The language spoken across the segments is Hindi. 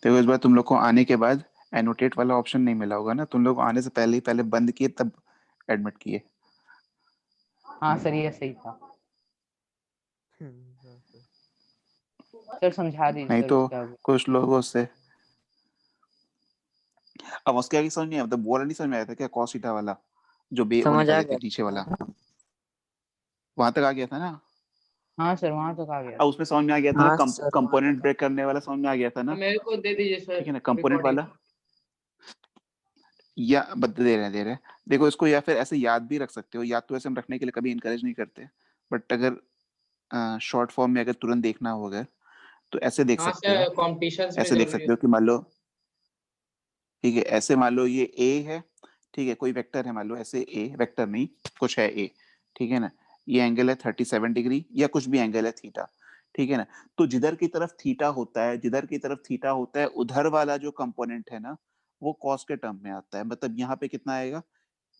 देखो इस बार तुम लोग को आने के बाद एनोटेट वाला ऑप्शन नहीं मिला होगा ना, तुम लोग आने से पहले ही पहले बंद किए तब एडमिट किए। हाँ सर ये सही था हाँ सर। सर, समझा दीजिए नहीं सर तो उसके आगे। कुछ लोगों से अब उसके आगे समझ नहीं आया, मतलब वो वाला नहीं समझ में आया था क्या, कॉस थीटा वाला जो बे वो समझ आ निकाले थे गया नीचे वाला, वहां तक आ गया था ना। हाँ सर वहां तक आ गया। अब उसमें समझ में आ गया था ना, हाँ सर वहाँ कंपोनेंट तक ब्रेक करने वाला समझ में आ गया था ना, मेरे को दे दीजिए सर ठीक है ना, कंपोनेंट रिकॉर्डिंग। वाला। या दे रहे हैं देखो इसको, या फिर ऐसे याद भी रख सकते हो, याद तो ऐसे हम रखने के लिए कभी इनकरेज नहीं करते, बट अगर शॉर्ट फॉर्म में अगर तुरंत देखना हो अगर, तो ऐसे देख हाँ सकते हो। सर कॉम्पिटिशन्स में ऐसे देख जरूरी सकते हो कि मान लो, ठीक है, ऐसे मान लो ये ए है, ठीक है, कोई वेक्टर है मान लो ऐसे ए, वेक्टर नहीं कुछ है ए, ठीक है ना, ये एंगल है 37 डिग्री या कुछ भी एंगल है थीटा, ठीक है ना। तो जिधर की तरफ थीटा होता है, जिधर की तरफ थीटा होता है उधर वाला जो कंपोनेंट है ना, वो कॉस के टर्म में आता है। मतलब यहाँ पे कितना आएगा,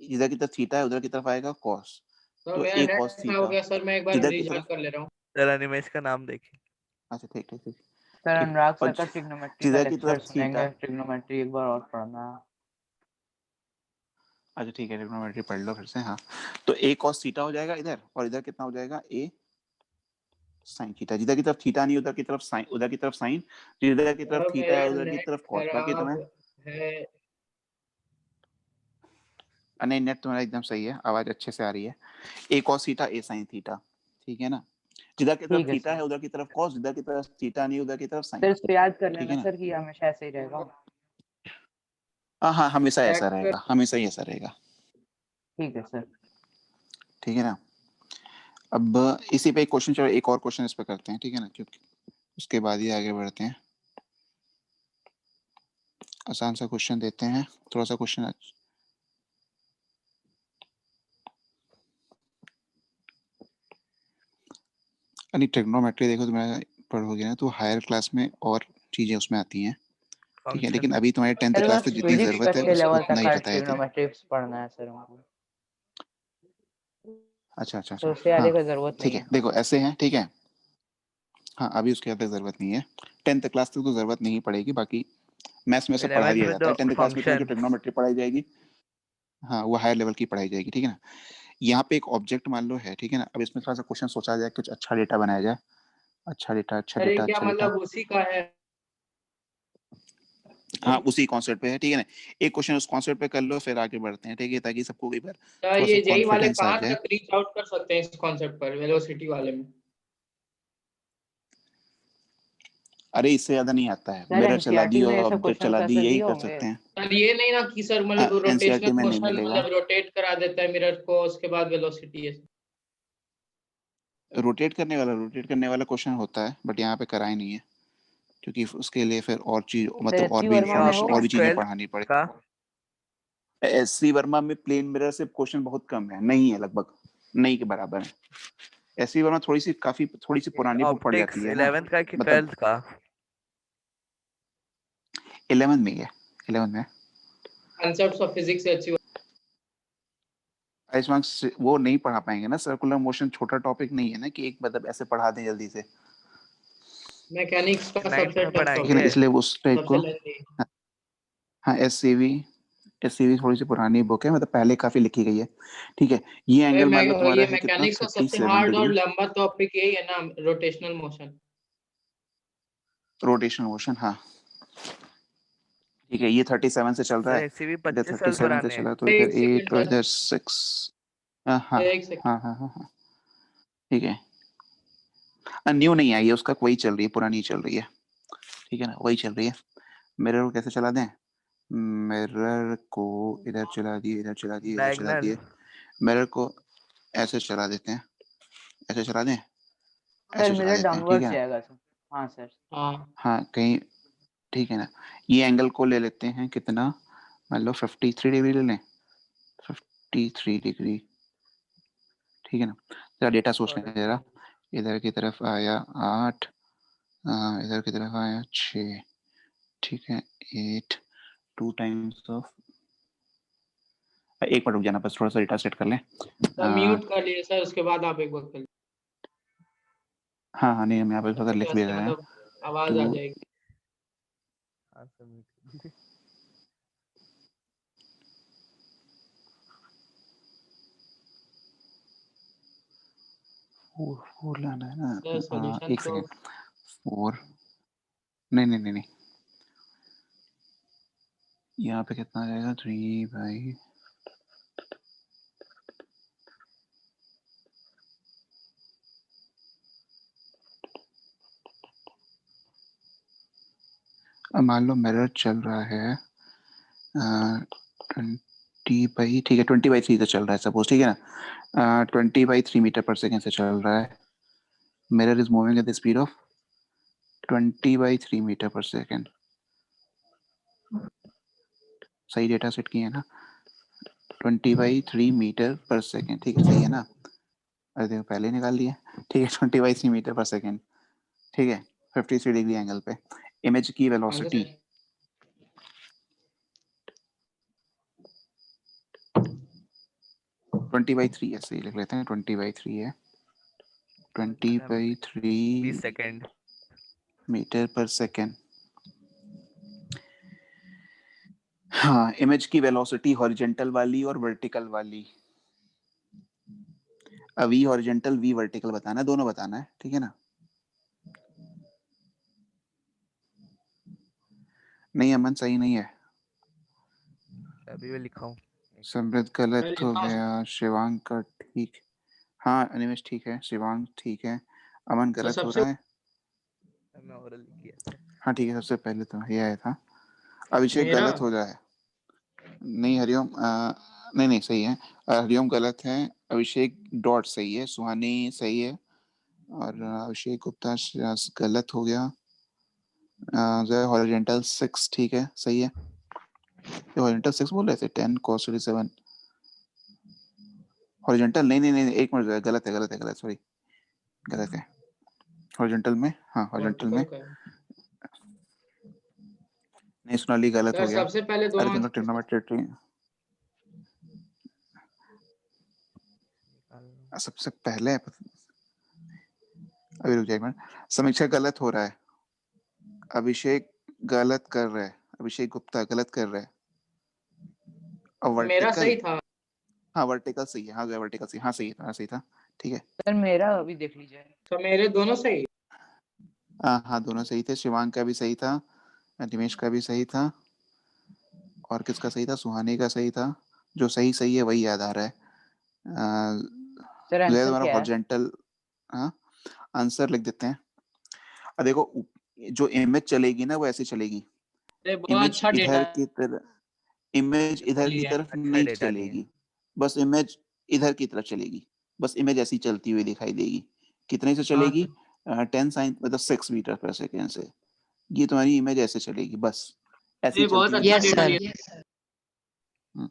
जिधर की तरफ थीटा है उधर की तरफ आएगा कॉस, सर तो मेरा ए नेट कॉस खत्म हो थीटा। गया सर, मैं एक बार जिधर की रिचार्ज तरफ, कर ले रहा हूँ। सर एनिमेश का नाम देखिए। अच्छा ठीक ठीक ठीक सर ठीक। अनुराग और सर का ट्रिग्नोमेट्री का जिधर की लेक्चर तरफ थीटा, सुनेंगे, ट्रिग्नोमेट्री एक बार और पढ़ना। अच्छा ठीक है, ट्रिग्नोमेट्री पढ़ लो फिर से, हाँ। तो ए कॉस थीटा हो जाएगा इधर, और इधर कितना हो जाएगा, ए साइन थीटा। जिधर की तरफ थीटा नहीं उधर की तरफ साइन, उधर की तरफ साइन, जिधर की तरफ सर थीटा मेरा है उधर की नेट तरफ कॉस। बाकी खराब तुम्हें है। नहीं, नेट तुम्हारा एकदम सही है, आवाज अच्छे से आ रही है। ए कॉस थीटा ए साइन थीटा, ठीक है ना। जिधर की तरफ ठीक है थीटा सर। है उधर की तरफ कॉस, जिधर की तरफ थीटा नहीं उधर की तरफ सर साइन, इसको याद कर ठीक लेना है ना। सर कि हमेशा ऐसे ही रहेगा। हाँ हाँ, हमेशा ऐसा चेक रहेगा, हमेशा ही ऐसा रहेगा, ठीक है सर। ठीक है ना। अब इसी पे एक क्वेश्चन, चलो एक और क्वेश्चन इस पे करते हैं, ठीक है ना, क्योंकि उसके बाद ही आगे बढ़ते हैं। आसान सा क्वेश्चन देते हैं, थोड़ा सा क्वेश्चन। यानी ट्रिग्नोमेट्री देखो तुम्हारा पढ़ोगे ना तो हायर क्लास में और चीजें उसमें आती हैं, ठीक है, फंक्शन लेकिन अभी तुम्हारे 10th सर क्लास बस तक जितनी फिजिक्स जरूरत है के लेवल उतना तक ही का बताए थे। ट्रिग्नोमेट्रिक्स पढ़ना है सर हमको। अच्छा अच्छा तो अच्छा, उससे हाँ आगे का जरूरत ठीक नहीं है, है। देखो ऐसे हैं, ठीक है। हाँ अभी उसके बाद तक जरूरत नहीं है, 10th क्लास तक तो जरूरत नहीं पड़ेगी, बाकी मैथ्स में सब पढ़ा 11th दिया में जाता तो है। 10th क्लास में तुम्हें जो फंक्शन। ट्रिग्नोमेट्री पढ़ाई जाएगी, हाँ वो हायर लेवल की पढ़ाई जाएगी, ठीक है ना। यहाँ पे एक ऑब्जेक्ट मान लो है, ठीक है ना। अब इसमें थोड़ा सा क्वेश्चन सोचा जाए, कुछ अच्छा डेटा बनाया जाए, अच्छा डेटा अच्छा अरे डेटा क्या अच्छा डेटा। मतलब उसी का है? हाँ उसी कॉन्सेप्ट पे है, ठीक है ना। एक क्वेश्चन उस कॉन्सेप्ट पे कर लो, फिर आगे बढ़ते हैं, ठीक है, ताकि सबको एक बार क्या थोड़ा सा ये जेई वाले कॉन्फिडेंस आ कहाँ जाए। तक रीच आउट कर सकते हैं इस कॉन्सेप्ट पर, वेलोसिटी वाले में? अरे इससे ज्यादा नहीं आता है, सर मिरर चला एनसीईआरटी दी में और ऐसे ऑब्जेक्ट क्वेश्चन चला दी, ऐसे यही दिए कर होंगे। सकते हैं। सर ये नहीं ना कि सर मतलब एनसीईआरटी रोटेशनल में नहीं मोशन मिलेगा। मतलब रोटेट करा देता है मिरर को, उसके बाद वेलोसिटी है। रोटेट करने वाला क्वेश्चन होता है, बट यहाँ पे करा ही नहीं है, क्योंकि उसके लिए फिर और चीज, सर मतलब और एससी भी वर्मा ये में इंफॉर्मेशन होगा। और भी ऑप्टिक्स चीजें 12 पढ़ानी पड़े। का। एससी वर्मा में प्लेन मिरर से क्वेश्चन बहुत कम है, नहीं है, लगभग नहीं के बराबर है। एससी वर्मा थोड़ी सी, काफी थोड़ी सी पुरानी बुक पड़ ऑप्टिक्स जाती है ना, 11th का कि मतलब 12th का। 11 में ही है, 11 में। कॉन्सेप्ट्स ऑफ फिजिक्स से अच्छी। आयुष्मान वो नहीं पढ़ा पाएंगे ना, सर्कुलर मोशन छोटा टॉपिक नहीं है ना कि एक मतलब ऐसे पढ़ा दें जल्दी से, मैकेनिक्स का 9th सबसे में टफ ठीक है ना, टॉपिक, पढ़ाएंगे। इसलिए उस टाइप सबसे को। लेंथी। हाँ एससीवी, एससीवी थोड़ी सी पुरानी बुक है, मतलब पहले काफी लिखी गई है, ठीक है। ये एंगल मान लो तुम्हारा ये है कितना, मैकेनिक्स का सबसे 37 हार्ड और डिग्री लंबा टॉपिक यही है ना, रोटेशनल मोशन। रोटेशनल मोशन, हाँ ठीक है। ये 37 से चल रहा सर है, एससीबी इधर 25 साल 37 से पुराने हैं। चला, तो इधर एक सेकंड 8 और सर, इधर 6। हाँ हाँ एक सेकंड। हाँ हाँ हाँ हाँ, ठीक है। न्यू नहीं आई है, उसका वही चल रही है, पुरानी चल रही है, ठीक है ना, वही चल रही है। मिरर को कैसे चला दें, मिरर को इधर चला दिए, इधर चला दिए, इधर चला डायगोनल। दिए। मिरर को ऐसे चला देते हैं, ऐसे चला दें, सर ऐसे चला मिरर देते हैं, ठीक डाउनवर्ड है ना। जाएगा सर। हाँ सर। हाँ हाँ कहीं, ठीक है ना। ये एंगल को ले लेते हैं कितना, मान लो 53 डिग्री ले लें, 53 डिग्री, ठीक है ना। जरा डेटा सोच लें जरा, इधर की तरफ आया 8, इधर की तरफ आया 6, ठीक है, 8, 2 टाइम्स ऑफ, एक मिनट रुक जाना, बस थोड़ा सा डेटा सेट कर लें। सर म्यूट कर लिए सर, उसके बाद आप एक बार कर लीजिए। हाँ हाँ नहीं, हम यहाँ पे थोड़ा लिख भी ऐसे रहे हैं। मतलब आवाज आ टू जाएगी। हाँ सर म्यूट। फोर लाना है ना। सर सॉल्यूशन एक तो सेकेंड। फोर नहीं नहीं नहीं नहीं, यहाँ पे कितना आ जाएगा? 3/, अब मान लो मिरर चल रहा है 20/, ठीक है 20/3 से चल रहा है सपोज, ठीक है ना। 20/3 मीटर पर सेकेंड से चल रहा है। Mirror is moving at the speed of 20/3 metre per second. सही डेटा सेट किए है ना? 20/3 मीटर पर सेकेंड, ठीक है सही है ना? अरे देखो पहले ही निकाल लिया, ठीक है 20/3 मीटर पर सेकेंड, ठीक है 53 डिग्री एंगल पे। इमेज की वेलोसिटी 20/3 ऐसे ही लिख लेते हैं, 20/3 है, 20/3 20 सेकंड। Metre per second. हाँ, इमेज की वेलोसिटी हॉरिजॉन्टल वाली और वर्टिकल वाली। वी हॉरिजॉन्टल वी वर्टिकल बताना है, दोनों बताना है, ठीक है ना? नहीं अमन सही नहीं है, अभी मैं लिखा हूँ। समृद्ध गलत हो गया, शिवांग का ठीक, हाँ अनिमेश ठीक है, शिवांग ठीक है, अमन गलत हो सबसे रहा है। मैं ओरल किया था। हाँ ठीक है, सबसे पहले तो ये आया था। अभिषेक मेरा गलत हो जाए। नहीं हरिओम नहीं नहीं सही है। हरिओम गलत है, अभिषेक डॉट सही है, सुहानी सही है, और अभिषेक गुप्ता गलत हो गया। हॉरिजॉन्टल 6 ठीक है सही है। हॉरिजॉन्टल 6 बोल रहे थे, 10 cos 37 हॉरिजॉन्टल, नहीं नहीं नहीं एक मिनट, गलत है गलत है गलत, सॉरी गलत है। हॉरिजॉन्टल में, हाँ हॉरिजॉन्टल में वर्टिकल का है। नहीं, सोनाली गलत सर हो गया। सबसे पहले अरे दोनों तुम लोग ट्रिग्नोमेट्री सबसे पहले, अभी रुक जाए एक मिनट। समीक्षा गलत हो रहा है, अभिषेक गलत कर रहा है, अभिषेक गुप्ता गलत कर रहा है। और मेरा वर्टिकल, सही था। हाँ वर्टिकल सही है, हाँ वर्टिकल सही, हाँ सही है, सही था, ठीक है। सर मेरा अभी देख लीजिए। तो मेरे दोनों सही। हाँ दोनों सही थे, शिवांग का भी सही था, निमेश का भी सही था, और किसका सही था? सुहानी का सही था। जो सही सही है वही याद आ रहा है। सर आंसर तुम्हारा क्या है? हॉरिजॉन्टल, हाँ आंसर लिख देते हैं। अब देखो जो इमेज चलेगी ना वो ऐसे चलेगी, अरे बहुत इमेज अच्छा डेटा इधर की तरफ, इमेज इधर की लिया। तरफ अच्छा नहीं डेटा नहीं है। चलेगी, बस इमेज इधर की तरफ चलेगी, बस इमेज ऐसी चलती हुई दिखाई देगी। कितने से हाँ चलेगी? सर 10 साइन मतलब 6 मीटर पर सेकेंड से। ये तुम्हारी इमेज ऐसे चलेगी, बस ऐसी ये बहुत चलती हुई अच्छा दिखाई डेटा देगी। लिया। हम्म,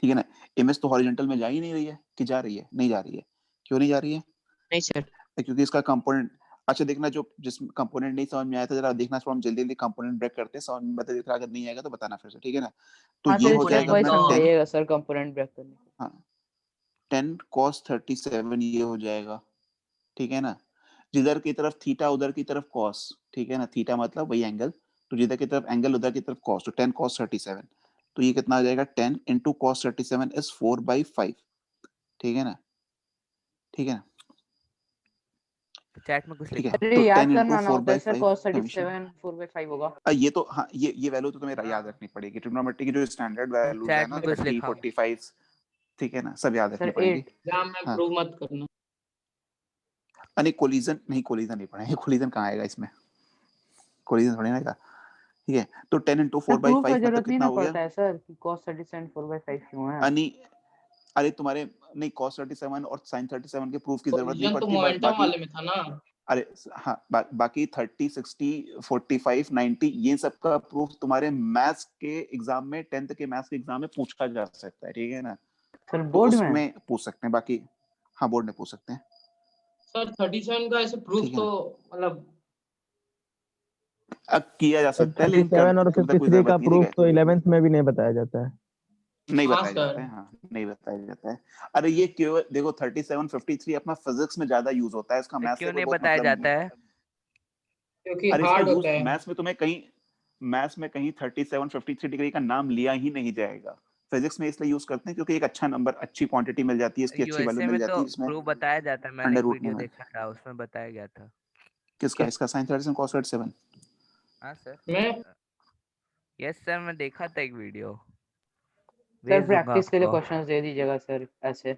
ठीक है ना? इमेज तो हॉरिजॉन्टल में जा ही नहीं रही है, कि जा रही है? नहीं जा रही है। क्यों नहीं जा रही है? नहीं सर। क्योंकि इसका कंपोनेंट, अच्छा देखना, जो जिस कंपोनेंट नहीं समझ में आया था जरा देखना, हम जल्दी जल्दी कंपोनेंट ब्रेक करते हैं, समझ में बता देता, अगर नहीं आएगा तो बताना फिर से, ठीक है ना? तो हाँ ये सर हो स्टेप जाएगा वाइज अपना 10, समझाइएगा सर कंपोनेंट ब्रेक करने को। हाँ 10 cos 37 ये हो जाएगा, ठीक है ना? जिधर की तरफ थीटा उधर की तरफ cos, ठीक है ना? थीटा मतलब वही एंगल, तो जिधर की तरफ एंगल उधर की तरफ cos, तो 10 cos 37, तो ये कितना आ जाएगा? 10 into cos 37 is 4/5, ठीक है ना? ठीक है ना? चैट में कुछ ठीक है, लिखा। अरे तो याद 10 करना into ना होता है सर, 4/5 cos हमेशा। 37 4/5 होगा। ये तो हाँ, ये वैल्यू तो तुम्हें याद रखनी पड़ेगी, ट्रिग्नोमेट्री की जो स्टैंडर्ड वैल्यूज है चैट ना, में कुछ 30 लिखा हूँ। 45, ठीक है ना, सब याद सर रखनी पड़ेंगी। 8। एग्जाम में हाँ प्रूव मत करना। नहीं कोलिजन नहीं, कोलिजन नहीं पढ़ेंगे, कोलिजन कहाँ आएगा इसमें, कोलिजन थोड़ी ना आएगा, ठीक है। तो 10 into सर प्रूफ का 4/5 मतलब जरूरत नहीं कितना ना हो गया? पड़ता है सर कि cos 37 4/5 क्यों है। अनि अरे तुम्हारे नहीं, cos 37 और sin 37 के प्रूफ की जरूरत नहीं कोलिजन तो पड़ती, मोमेंटम बाकी वाले में था ना। अरे हाँ बाकी 30 60 45 90 ये सब का प्रूफ तुम्हारे मैथ्स के एग्जाम में, 10th के मैथ्स के एग्जाम में पूछा जा सकता है, ठीक है ना? सर तो बोर्ड में। उसमें पूछ सकते हैं, बाकी हाँ बोर्ड में पूछ सकते हैं, सर 37 का ऐसे प्रूफ ठीक है तो ना? मतलब अब किया जा सकता है, लेकिन 37 और मतलब कोई 53 का जरूरत नहीं, ठीक प्रूफ है? तो 11th में भी नहीं बताया जाता है। नहीं हाँ बताया सर। जाता है, हाँ नहीं बताया जाता है। अरे ये केवल देखो 37 53 अपना फिजिक्स में ज्यादा यूज होता है, इसका मैथ्स से क्यों कोई नहीं बहुत बताया मतलब नहीं जाता है। है? क्योंकि अरे इसका हार्ड यूज होता है। मैथ्स में तुम्हें कहीं, मैथ्स में कहीं 37 53 डिग्री का नाम लिया ही नहीं जाएगा। फिजिक्स में इसलिए यूज करते हैं क्योंकि एक अच्छा नंबर, अच्छी क्वांटिटी मिल जाती है, इसकी अच्छी वैल्यू यूएसए मिल में जाती तो है, जिसमें प्रूफ बताया जाता है, मैंने अंडर एक रूट वीडियो में देखा था, उसमें बताया गया था। किसका, इसका sin 37 cos 37। हाँ सर, मैं यस सर, मैं देखा था एक वीडियो, सर भेज दूंगा प्रैक्टिस के लिए आपको। क्वेश्चंस दे दीजिएगा सर ऐसे।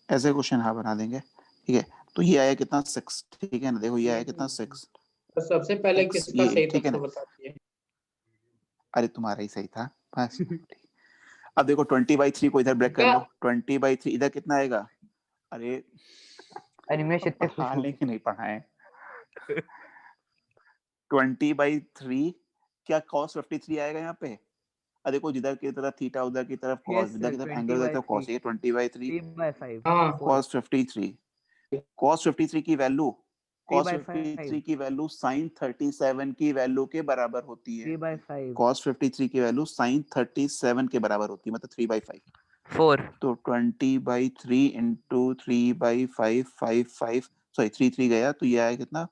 ऐसे क्वेश्चन हाँ बना देंगे, ठीक है। तो ये आया कितना 6, ठीक है ना, देखो ये आया कितना 6, तो सबसे पहले 6 किसका ये, सही था ठीक है तो ना। बता दीजिए। अरे तुम्हारा ही सही था बस। अब देखो 20/3 को इधर ब्रेक कर क्या? लो, 20/3 इधर कितना आएगा। अरे अनिमेश इतने खुश पढ़ा हो लेकिन नहीं पढ़ाए। 20/3 क्या cos 53 आएगा यहाँ पे। अब देखो जिधर की तरफ थीटा उधर की तरफ cos, यस इधर सर, की तरफ एंगल उधर की तरफ cos, ये 20/3 3/5 हाँ cos 53, cos 53 की वैल्यू, cos 53 3/5 की वैल्यू sin 37 की वैल्यू के बराबर होती है। 3/5 cos 53 की वैल्यू sin 37 के बराबर होती है, मतलब 3/5। 4 तो 20/3 इंटू 3/5 5 सॉरी 3 गया, तो ये आया कितना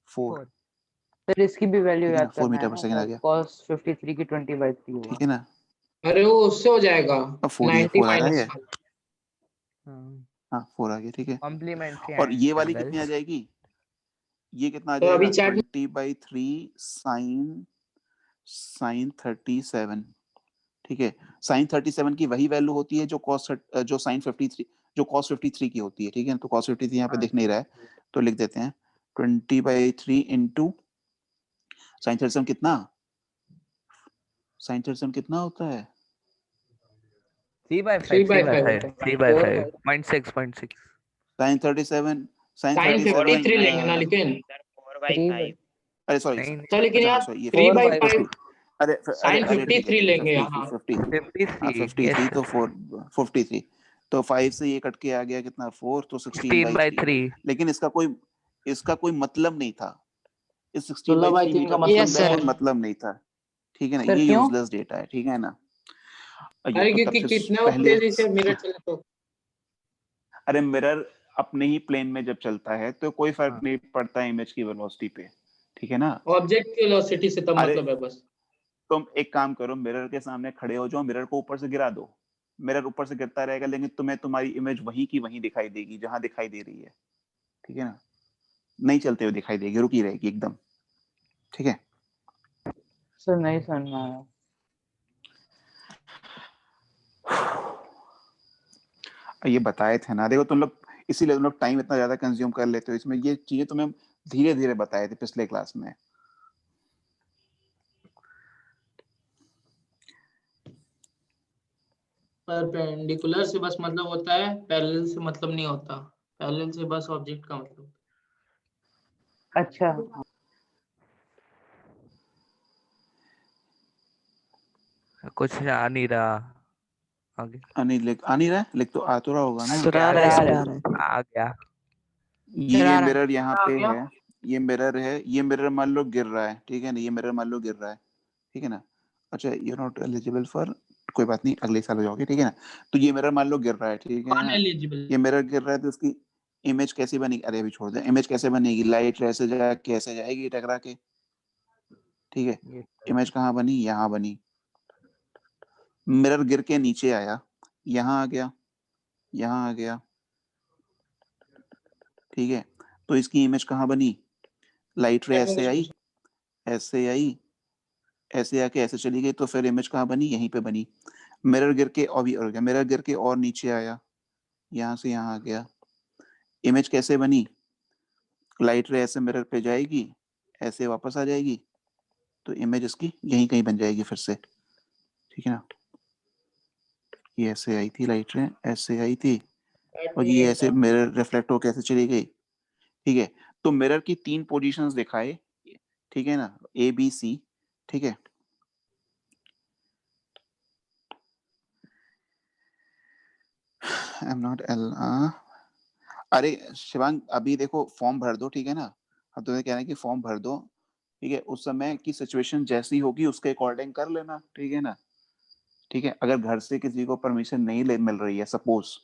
4, 4 सर इसकी भी वैल्यू ठीक है ना, याद 4 करना है मीटर पर ना सेकंड आ सर, गया, cos 53 की 20/3 होगा। ठीक है ना। अरे वो उससे हो जाएगा अब 4 ये 90 4 आ रहा माइनस है, हाँ, हाँ 4 आ गया, ठीक है। कॉम्प्लीमेंट्री और ये वाली कितनी आ एंगल्स। जाएगी, ये कितना आ तो अभी जाएगा चैट 20/3 sin 37, ठीक है। sin 37 की वही वैल्यू होती है जो जो sin 53, जो cos 53 की होती है, ठीक है ना। तो cos 53 यहाँ पे हाँ दिख नहीं रहा है, तो लिख देते हैं 20/3 इंटू sin 37 कितना, sin 37 कितना होता है 3/5 3/5 3/5 0.6 sin 37, sin साइन 37 53 लेंगे ना लेकिन। 4/5 अरे सॉरी, नहीं तो लेकिन अच्छा हाँ यार सॉरी, ये 4/5 50, अरे अरे साइन अरे ठीक है 53 ठीक है, लेंगे 53 यहाँ। 50, हाँ 53 53 यस तो 53, तो 5 से ये कट के आ गया कितना 4, तो 16/3। 16/3 लेकिन इसका कोई मतलब नहीं था, इस 16/3 16/3 मीटर का को मतलब यस समझने का है कोई सर। मतलब नहीं था, ठीक है ना, सर ये क्यों? यूजलेस डेटा है, ठीक है ना। और ये अरे तो तब क्योंकि से कितना पहले, तेजी से मिरर चले तो अरे मिरर अपने ही प्लेन में जब चलता है तो कोई फर्क हाँ नहीं पड़ता इमेज की वेलोसिटी पे, ठीक है ना। ऑब्जेक्ट की वेलोसिटी से तब अरे मतलब है बस। तुम एक काम करो, मिरर के सामने खड़े हो जाओ, मिरर को ऊपर से गिरा दो, मिरर ऊपर से गिरता रहेगा, लेकिन तुम्हें तुम्हारी इमेज वहीं की वहीं दिखाई देगी जहां दिखाई दे रही है, ठीक है ना, नहीं चलते हुए दिखाई देगी, रुकी रहेगी एकदम, ठीक है। सर नहीं समझ में आया। ये बताए थे ना, देखो तुम लोग इसीलिए तुम लोग टाइम इतना ज्यादा कंज्यूम कर लेते हो इसमें, ये चीजें तुम्हें धीरे धीरे बताए थे पिछले क्लास में। परपेंडिकुलर से बस मतलब होता है, पैरेलल से मतलब नहीं होता। पैरेलल से बस ऑब्जेक्ट का मतलब। अच्छा कुछ आ नहीं रहा आगे। आ नहीं रहा है, लिख तो आ तो रहा होगा ना। सर आ रहा सर है आ सर, रहा है आ गया। ये मिरर यहाँ आ पे गया। है, ये मिरर है, ये मिरर मान लो गिर रहा है, ठीक है ना, ये मिरर मान लो गिर रहा है, ठीक है ना। अच्छा यू नॉट एलिजिबल फॉर, कोई बात नहीं, अगले साल हो जाओगे, ठीक है ना। तो ये मिरर मान लो गिर रहा है, ठीक है नॉन ना, एलिजिबल। ये मिरर गिर रहा है, तो इसकी इमेज कैसी बनेगी, अरे अभी छोड़ दे, इमेज कैसे बनेगी, लाइट ऐसे जा कैसे जाएगी टकरा के, ठीक है। ये इमेज कहाँ बनी, यहाँ बनी, मिरर गिर के नीचे आया, यहाँ आ गया, यहाँ आ गया, ठीक है। तो इसकी इमेज कहाँ बनी, लाइट रे ऐसे आई, ऐसे आई, ऐसे आके ऐसे चली गई, तो फिर इमेज कहाँ बनी, यहीं पे बनी। मिरर गिर के और भी और गया, मिरर गिर के और नीचे आया, यहाँ से यहाँ आ गया, इमेज कैसे बनी, लाइट रे ऐसे मिरर पे जाएगी, ऐसे वापस आ जाएगी, तो इमेज इसकी यहीं कहीं बन जाएगी फिर से, ठीक है ना। ये ऐसे आई थी लाइट रे, ऐसे आई थी, और ये ऐसे मिरर रिफ्लेक्ट होकर ऐसे चली गई, ठीक है। तो मिरर की 3 पोजीशंस दिखाए, ठीक है ना, ए बी सी, ठीक है। आई एम नॉट एल, अरे शिवांग अभी देखो फॉर्म भर दो, ठीक है ना। अब तुम्हें कहना है कि फॉर्म भर दो, ठीक है, उस समय की सिचुएशन जैसी होगी उसके अकॉर्डिंग कर लेना, ठीक है ना। ठीक है, अगर घर से किसी को परमिशन नहीं मिल रही है, सपोज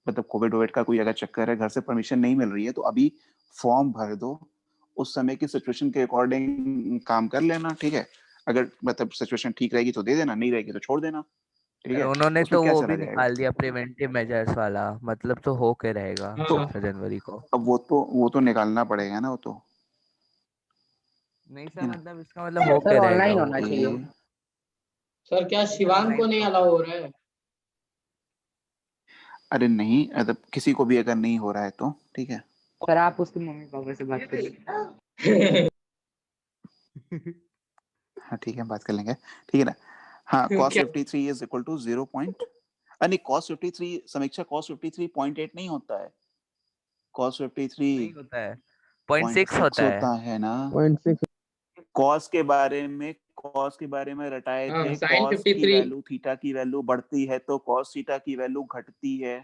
मतलब कोविड वोविड का कोई अगर चक्कर है, घर से परमिशन नहीं मिल रही है, तो अभी फॉर्म भर दो, उस समय की सिचुएशन के अकॉर्डिंग काम कर लेना, ठीक है। अगर मतलब सिचुएशन ठीक रहेगी तो दे देना, नहीं रहेगी तो छोड़ देना, ठीक सर है। उन्होंने उसमें तो क्या वो चला भी जाएगा। निकाल दिया प्रिवेंटिव मेजर्स वाला, मतलब तो हो के रहेगा हाँ। 16 जनवरी को। अब वो तो निकालना पड़ेगा ना, वो तो नहीं ठीक सर, है ना। मतलब इसका मतलब हो सर के रहेगा ऑनलाइन वो। होना चाहिए। सर क्या शिवांग को नहीं अलाउ हो रहा है? अरे नहीं, मतलब किसी को भी अगर नहीं हो रहा है तो ठीक है। सर आप उसके मम्मी पापा से बात करिए। हाँ ठीक है, बात कर लेंगे, ठीक है ना। हाँ, cos क्या? 53 इज इक्वल टू 0 पॉइंट, नहीं cos 53 समीक्षा cos 53.8 नहीं होता है, cos 53 नहीं होता है, 0.6 0.6 होता है। होता है ना। 0.6 cos के बारे में रटाए हाँ, थे, sin cos की 53 वैल्यू थीटा की वैल्यू बढ़ती है तो cos थीटा की वैल्यू घटती है,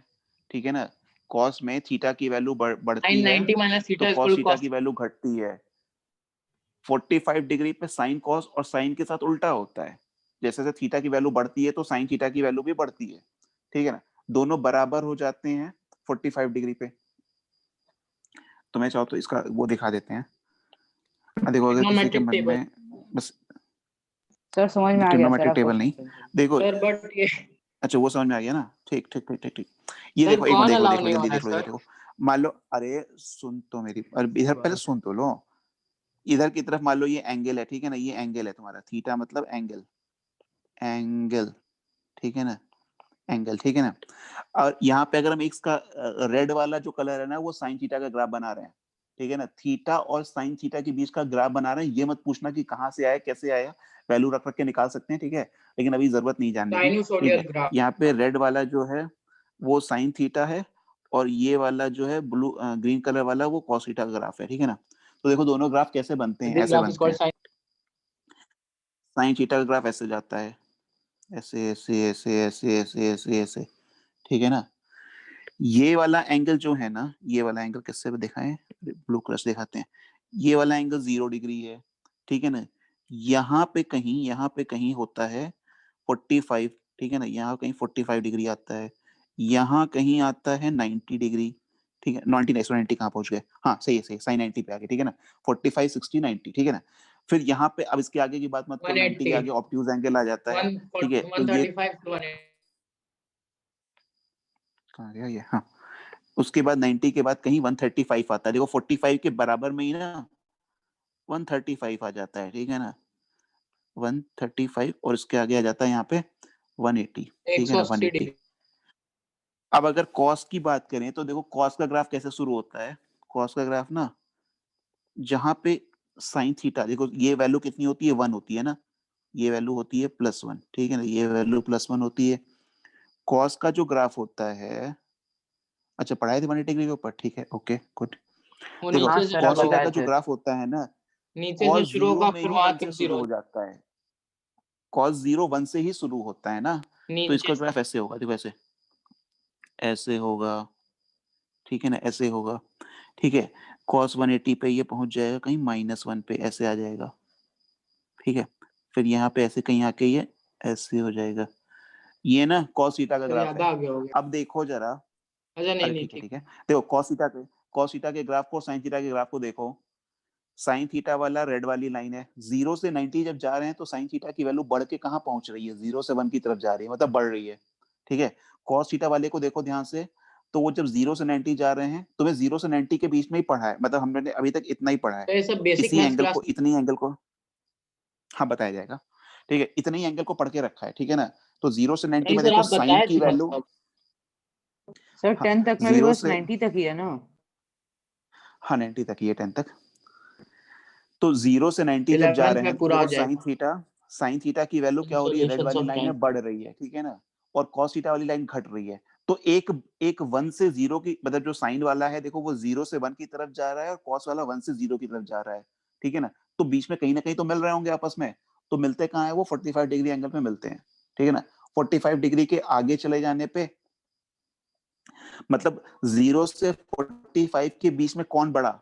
ठीक है ना। cos में थीटा की वैल्यू बढ़ती sin है 90 minus तो theta is cos equal to theta cos। की वैल्यू घटती है। 45 डिग्री पे साइन cos और साइन के साथ उल्टा होता है, जैसे जैसे थीटा की वैल्यू बढ़ती है तो साइन थीटा की वैल्यू भी बढ़ती है, ठीक है ना। दोनों बराबर हो जाते हैं 45 डिग्री पे। तो मैं चाहो तो इसका वो दिखा देते हैं। देखो अगर किसी के ट्रिग्नोमेट्रिक मन टेबल। में बस सर समझ में आ गया सर, ट्रिग्नोमेट्रिक आप टेबल नहीं, क्वेश्चन। देखो सर बट ये अच्छा वो समझ में आ गया ना, ठीक ठीक ठीक ठीक ठीक। ये सर देखो एक मिनट, कौन देखो अलाउ देखो नहीं हो जल्दी रहा है देख लो, इधर सर? देखो। मान लो, अरे सुन तो मेरी, अरे इधर पहले सुन तो लो। इधर की तरफ मान लो ये एंगल है, ठीक है ना, ये एंगल है तुम्हारा, थीटा मतलब एंगल, एंगल, ठीक है ना, एंगल, ठीक है ना। और यहाँ पे अगर हम इसका रेड वाला जो कलर है ना, वो साइन थीटा का ग्राफ बना रहे हैं, ठीक है ना। थीटा और साइन थीटा के बीच का ग्राफ बना रहे हैं, ये मत पूछना कि कहाँ से आया कैसे आया, वैल्यू रख रख के निकाल सकते हैं, ठीक है, लेकिन अभी जरूरत नहीं जानने की, ठीक साइनसोइडल है। ग्राफ। यहाँ पे रेड वाला जो है वो साइन थीटा है, और ये वाला जो है ब्लू ग्रीन कलर वाला वो कॉस थीटा का ग्राफ है, ठीक है ना। तो देखो दोनों ग्राफ कैसे बनते हैं, दिस ऐसे ग्राफ इज बनते कॉल्ड हैं। साइन थीटा का ग्राफ ऐसे जाता है, ऐसे ऐसे ऐसे ऐसे ऐसे ऐसे ऐसे, ठीक है ना। ये वाला एंगल जो है ना, ये वाला एंगल किससे दिखाएं, ब्लू कलर से दिखाते हैं। ये वाला एंगल 0 डिग्री है, ठीक है ना। यहाँ पे कहीं होता है 45, ठीक है ना, यहाँ कहीं 45 डिग्री आता है, यहाँ कहीं आता है 90 डिग्री, ठीक है। 90 नहीं, 90 कहाँ पहुंच गए, हाँ सही है, सही साइन 90 पे आ गए, ठीक है ना। 45 60 90, ठीक है ना। फिर यहाँ पे अब इसके आगे की बात मत करो, 90 के 180 आगे ऑब्ट्यूज एंगल आ जाता है, ठीक है। तो ये 135 to 180। कहाँ गया ये, हाँ। उसके बाद 90 के बाद कहीं 135 आता है, देखो 45 के बराबर में ही ना 135 आ जाता है, ठीक है ना। 135 और इसके आगे आ जाता है यहाँ पे 180, ठीक है ना, 180 180। डिग्री। अब अगर कॉस की बात करें तो देखो कॉस का ग्राफ कैसे शुरू होता है, कॉस का ग्राफ ना जहां पे साइन थीटा, देखो ये वैल्यू कितनी होती है, 1 होती है ना, ये वैल्यू होती है +1, ठीक है ना, ये वैल्यू +1 होती है। कॉस का जो ग्राफ होता है, अच्छा पढ़ाए थे 180 डिग्री के ऊपर, ठीक है, ओके गुड। वो देखो हाँ नीचे से सर, आप कॉस शुरू थीटा होगा। बताए का जो थे। ग्राफ होता है ना, नीचे से कॉस शुरू जीरो होगा में फिर ही वहां 1 से तक शुरू 0 हो जाता है, कॉस 0 1 से ही शुरू होता है ना। तो नीचे इसका से। ग्राफ ऐसे होगा, देखो ऐसे, ऐसे होगा, ठीक है ना, ऐसे होगा, ठीक है। कॉस 180 पे ये पहुंच जाएगा कहीं -1 पे, ऐसे आ जाएगा, ठीक है। फिर यहाँ पे ऐसे कहीं आके ये ऐसे हो जाएगा, ये ना कॉस थीटा का सर ग्राफ ज्यादा है। आगे हो गया। अब देखो जरा, अच्छा नहीं अरे नहीं ठीक है ठीक। ठीक है, देखो कॉस थीटा के ग्राफ को, साइन थीटा के ग्राफ को देखो। साइन थीटा वाला रेड वाली लाइन है, 0 से 90 जब जा रहे हैं तो साइन थीटा की वैल्यू बढ़ के कहाँ पहुंच रही है, 0 से 1 की तरफ जा रही है, मतलब बढ़ रही है, ठीक है। कॉस थीटा वाले को देखो ध्यान से, तो वो जब 0 से 90 जा रहे हैं, तुम्हें 0 से 90 के बीच में ही पढ़ा है, मतलब हमने अभी तक इतना ही पढ़ा है, तो ये सब बेसिक इसी मैथ्स एंगल क्लास। को, इतनी एंगल को, हाँ बताया जाएगा, ठीक है, इतने ही एंगल को पढ़ के रखा है, ठीक है ना। तो 0 से 90 नहीं में सर देखो आप साइन बताए की थे वैल्यू, मतलब। सर हाँ 10 तक में भी 0 बस से, 90 तक ही है ना। हाँ 90 तक ही है, 10 तक। तो 0 से 90 जब जा 11th रहे हैं में तो पूरा आ देखो जाएगा। साइन थीटा की वैल्यू क्या हो रही है, रेड सॉल्यूशंस वाली ऑफ लाइन टाइम। में बढ़ रही है, ठीक है ना, और कॉस थीटा वाली लाइन घट रही है। तो एक एक 1 से 0 की, मतलब जो साइन वाला है देखो वो 0 से 1 की तरफ जा रहा है, और कॉस वाला 1 से 0 की तरफ जा रहा है, ठीक है ना। तो बीच में कहीं ना कहीं तो मिल रहे होंगे आपस में, तो मिलते कहाँ है, वो 45 डिग्री एंगल पे मिलते हैं, ठीक है ना। 45 डिग्री के आगे चले जाने पे, मतलब 0 से 45 के बीच में कौन बड़ा,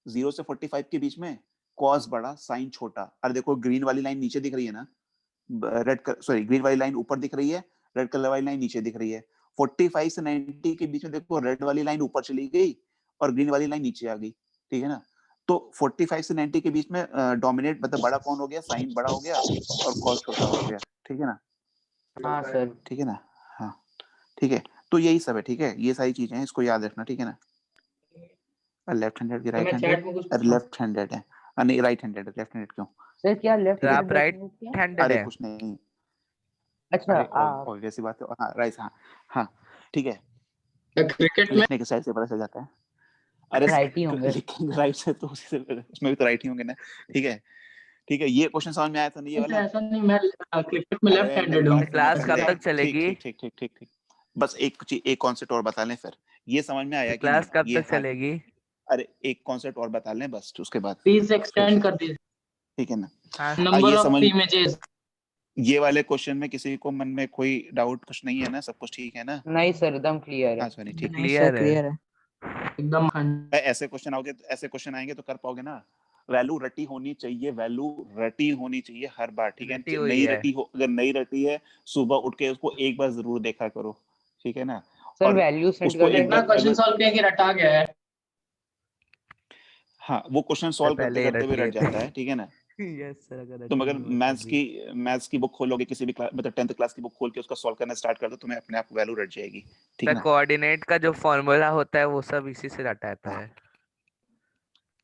0 से 45 के बीच में कॉस बड़ा, साइन छोटा। अरे देखो ग्रीन वाली लाइन नीचे दिख रही है ना, ग्रीन वाली लाइन ऊपर दिख रही है, रेड कलर वाली लाइन नीचे दिख रही है। 45 से 90 के बीच में देखो रेड वाली लाइन ऊपर चली गई और ग्रीन वाली लाइन नीचे आ गई, ठीक है ना। तो 45 से 90 के बीच में डोमिनेट मतलब बड़ा कौन हो गया, साइन बड़ा हो गया और कॉस छोटा हो गया, ठीक है ना? हाँ सर। ठीक है ना? हाँ, ठीक है। तो यही सब है, ठीक है? ये सारी चीजें हैं, इसको याद रखना, ठीक है ना? लेफ्ट हैंडेड की राइट मैं हैंडेड, चैट में कुछ अरे लेफ्ट हैंडेड है, नहीं राइट हैंडेड है, लेफ्ट हैंडेड क्यों? सर क्या लेफ्ट तो आप हैंड राइट क्या? हैंडेड अरे है? कुछ नहीं, अच्छा अरे आप ऑब्वियस सी बात है, हाँ राइट, हाँ हाँ, ठीक है, क्रिकेट में लिखने के स्टाइल से पता चल जाता है। अरे राइट ही होंगे। लिखेंगे राइट से तो उसी से उसमें भी तो राइट ही होंगे ना, ठीक है? ठीक है, ये क्वेश्चन समझ में आया था नहीं ये वाला? ऐसा नहीं, मैं क्रिकेट में लेफ्ट अरे मेरी हैंडेड हूँ। बात सुनो क्लास कब पहले, तक ठीक चलेगी? ठीक ठीक ठीक ठीक ठीक, बस एक कॉन्सेप्ट और बता लें फिर, ये समझ में आया कि नहीं क्लास कब ये तक चलेगी? अरे एक कॉन्सेप्ट और बता लें बस, उसके बाद प्लीज फिर एक्सटेंड कर दीजिए ठीक है ना? हाँ नंबर ये ऑफ समझ, इमेजेस। ये वाले क्वेश्चन में किसी को मन में कोई डाउट कुछ नहीं है ना? सब कुछ ठीक है ना? नहीं सर एकदम क्लियर हाँ है। सॉरी, ठीक है। क्लियर है। एकदम ऐसे क्वेश्चन आओगे, ऐसे क्वेश्चन आएंगे तो कर पाओगे ना? वैल्यू रटी होनी चाहिए, वैल्यू रटी होनी चाहिए हर बार, ठीक है? रटी हुई नहीं है। रटी हो, अगर नहीं रटी है सुबह उठ के उसको एक बार जरूर देखा करो, ठीक है ना? सर और वैल्यू सेंड उसको कर एक देना। इतना बार क्वेश्चन अगर, सॉल्व किया कि रटा गया है। हाँ वो क्वेश्चन सर सॉल्व पहले करते ही करते रट भी लिए रट थे। जाता है, ठीक है ना? यस सर, अगर तुम रटी अगर नहीं हुआ तभी। मैथ्स की बुक खोलोगे किसी भी क्लास मतलब 10th क्लास की बुक खोल के उसका सॉल्व करना स्टार्ट कर दो, तुम्हें अपने आप वैल्यू रट जाएगी, ठीक है सर ना? कोऑर्डिनेट का जो फॉर्मूला होता है वो सब इसी से रटा आता हाँ, है।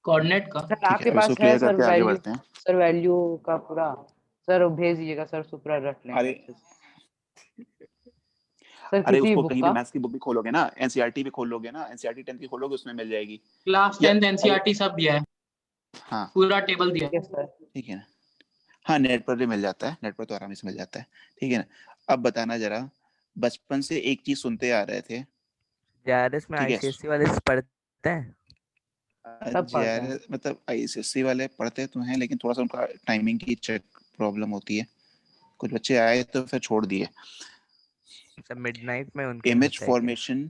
कोऑर्डिनेट का सर ठीक है, आपके अब इसको पास है क्लियर सर करके आगे वैल्यू? बढ़ते हैं। सर वैल्यू का पूरा सर भेज दीजिएगा सर, सुपरा रट लेंगे अरे अच्छे से। सर अरे किसी भी उसको बुक कहीं भी का। मैथ्स की बुक भी खोलोगे ना, एनसीईआरटी भी खोलोगे ना, एनसीईआरटी 10th की खोलोगे उसमें मिल जाएगी। क्लास या 10th अरे एनसीईआरटी सब दिया है, हाँ पूरा टेबल दिया है। Yes sir. ठीक है ना? हाँ नेट पर भी मिल जाता है, नेट पर तो आराम से मिल जाता है, ठीक है ना? अब बताना जरा, बचपन से एक चीज सुनते आ रहे थे, जेआरएस में ठीक है? आईसीएससी वाले पढ़ते हैं। सब पढ़ते हैं। मतलब आईसीएससी वाले पढ़ते तो हैं लेकिन थोड़ा सा उनका टाइमिंग की चेक प्रॉब्लम होती है, कुछ बच्चे आए तो फिर छोड़ दिए। सब मिडनाइट में उनके इमेज होता है क्या? फॉर्मेशन,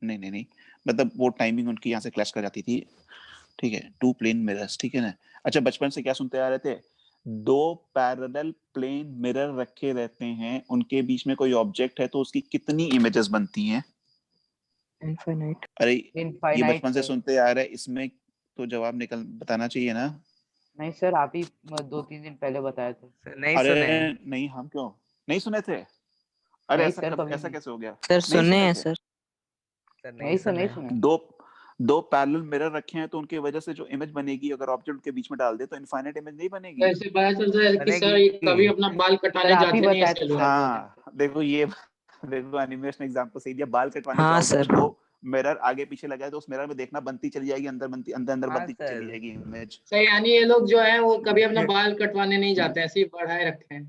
नहीं नहीं नहीं, मतलब वो टाइमिंग उनकी यहाँ से क्लैश कर जाती थी, ठीक है? टू प्लेन मिरर्स, ठीक है ना? अच्छा बचपन से क्या सुनते आ रहे थे? दो पैरेलल प्लेन मिरर रखे रहते हैं, उनके बीच में कोई ऑब्जेक्ट है तो उसकी कितनी इमेजेस बनती हैं? इनफाइनाइट। अरे ये इनफाइनाइट बचपन से सर। सुनते आ रहे हैं, इसमें तो जवाब निकल बताना चाहिए ना? नहीं सर आप ही 2-3 दिन पहले बताए थे। सर नहीं अरे सुने। नहीं, हम क्यों नहीं सुने थे? अरे नहीं ऐसा सर कब, कभी ऐसा नहीं। कैसे हो गया? सर नहीं सुने सुने हैं थे? सर। सर नहीं नहीं सर नहीं सुने। सुना। दो दो पैरेलल मिरर रखे हैं तो उनकी वजह से जो इमेज बनेगी, अगर ऑब्जेक्ट के बीच में डाल दे तो इनफाइनाइट इमेज नहीं बनेगी। ऐसे पता चलता है कि सर ये बनेगी। कभी अपना बाल सर कटाने आप ही जाते नहीं है बताए थे सैलून। सर 2 दिन हाँ देखो ये देखो एनिमेशन एग्जांपल सही दिया, बाल कटवाने हाँ जाओगे सर। तो दो मिरर आगे पीछे लगाए तो उस मिरर में देखना बनती चली जाएगी, अंदर बनती अंदर अंदर हाँ बनती चली सर। जाएगी इमेज। सही, यानी ये लोग जो है वो कभी अपना बाल कटवाने नहीं जाते हैं, सिर्फ बढ़ाए रखे हैं।